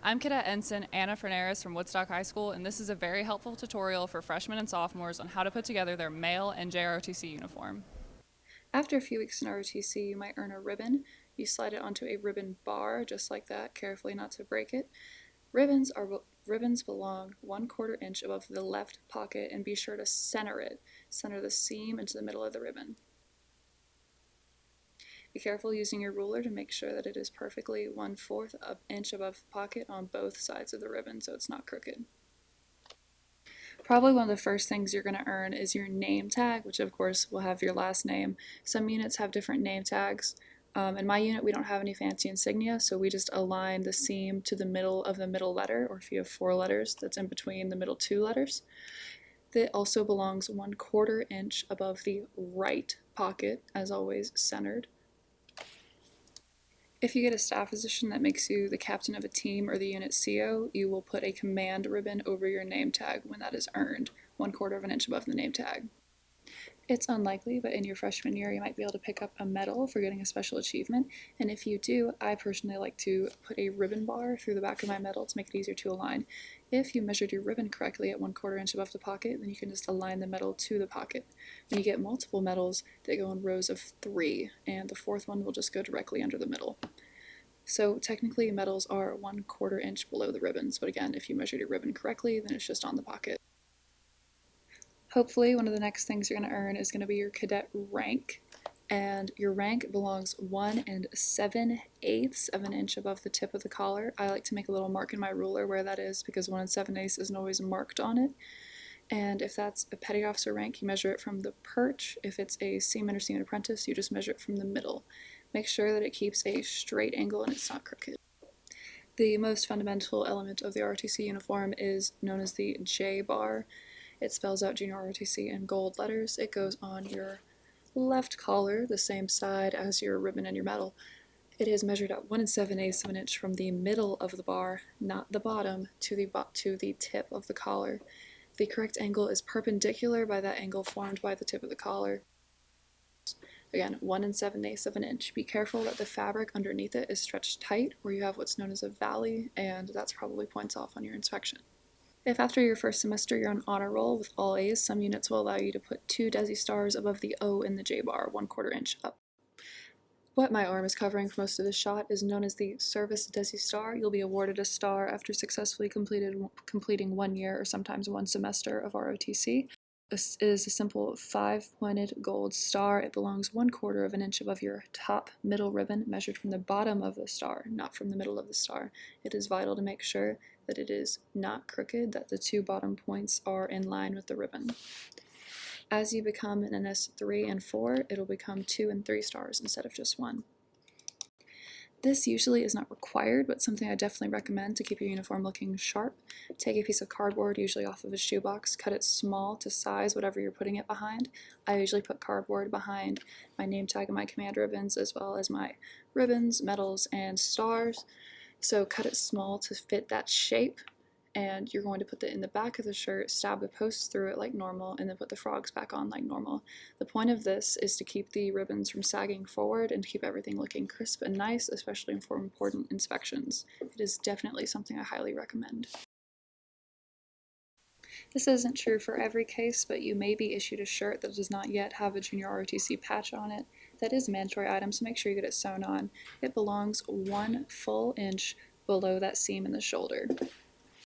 I'm Cadet Ensign Anna Ferneris from Woodstock High School, and this is a very helpful tutorial for freshmen and sophomores on how to put together their male NJROTC uniform. After a few weeks in ROTC, you might earn a ribbon. You slide it onto a ribbon bar, just like that, carefully not to break it. Ribbons belong 1/4 inch above the left pocket, and be sure to center it. Center the seam into the middle of the ribbon. Be careful using your ruler to make sure that it is perfectly 1/4 inch above the pocket on both sides of the ribbon so it's not crooked. Probably one of the first things you're going to earn is your name tag, which of course will have your last name. Some units have different name tags. In my unit, we don't have any fancy insignia, so we just align the seam to the middle of the middle letter, or if you have 4 letters, that's in between the middle 2 letters. That also belongs 1/4 inch above the right pocket, as always centered. If you get a staff position that makes you the captain of a team or the unit CO, you will put a command ribbon over your name tag when that is earned, 1/4 inch above the name tag. It's unlikely, but in your freshman year, you might be able to pick up a medal for getting a special achievement. And if you do, I personally like to put a ribbon bar through the back of my medal to make it easier to align. If you measured your ribbon correctly at 1/4 inch above the pocket, then you can just align the medal to the pocket. When you get multiple medals, they go in rows of 3, and the 4th one will just go directly under the middle. So technically, medals are 1/4 inch below the ribbons, but again, if you measured your ribbon correctly, then it's just on the pocket. Hopefully, one of the next things you're going to earn is going to be your cadet rank, and your rank belongs 1 7/8 of an inch above the tip of the collar. I like to make a little mark in my ruler where that is because 1 7/8 isn't always marked on it. And if that's a petty officer rank, you measure it from the perch. If it's a seaman or seaman apprentice, you just measure it from the middle. Make sure that it keeps a straight angle and it's not crooked. The most fundamental element of the ROTC uniform is known as the J bar. It spells out junior ROTC in gold letters. It goes on your left collar, the same side as your ribbon and your medal. It is measured at 1 7/8 of an inch from the middle of the bar, not the bottom, to the tip of the collar. The correct angle is perpendicular by that angle formed by the tip of the collar. Again, 1 7/8 of an inch. Be careful that the fabric underneath it is stretched tight, or you have what's known as a valley, and that's probably points off on your inspection. If after your first semester you're on honor roll with all A's, some units will allow you to put 2 DESI stars above the O in the J bar, 1/4 inch up. What my arm is covering for most of this shot is known as the service DESI star. You'll be awarded a star after successfully completing 1 year or sometimes 1 semester of ROTC. This is a simple 5-pointed gold star. It belongs 1/4 of an inch above your top middle ribbon, measured from the bottom of the star, not from the middle of the star. It is vital to make sure that it is not crooked, that the 2 bottom points are in line with the ribbon. As you become an NS 3 and 4, it'll become 2 and 3 stars instead of just 1. This usually is not required, but something I definitely recommend to keep your uniform looking sharp. Take a piece of cardboard, usually off of a shoebox, cut it small to size whatever you're putting it behind. I usually put cardboard behind my name tag and my command ribbons, as well as my ribbons, medals, and stars. So cut it small to fit that shape, and you're going to put it in the back of the shirt, stab the posts through it like normal, and then put the frogs back on like normal. The point of this is to keep the ribbons from sagging forward and to keep everything looking crisp and nice, especially for important inspections. It is definitely something I highly recommend. This isn't true for every case, but you may be issued a shirt that does not yet have a junior ROTC patch on it. That is a mandatory item, so make sure you get it sewn on. It belongs 1 full inch below that seam in the shoulder.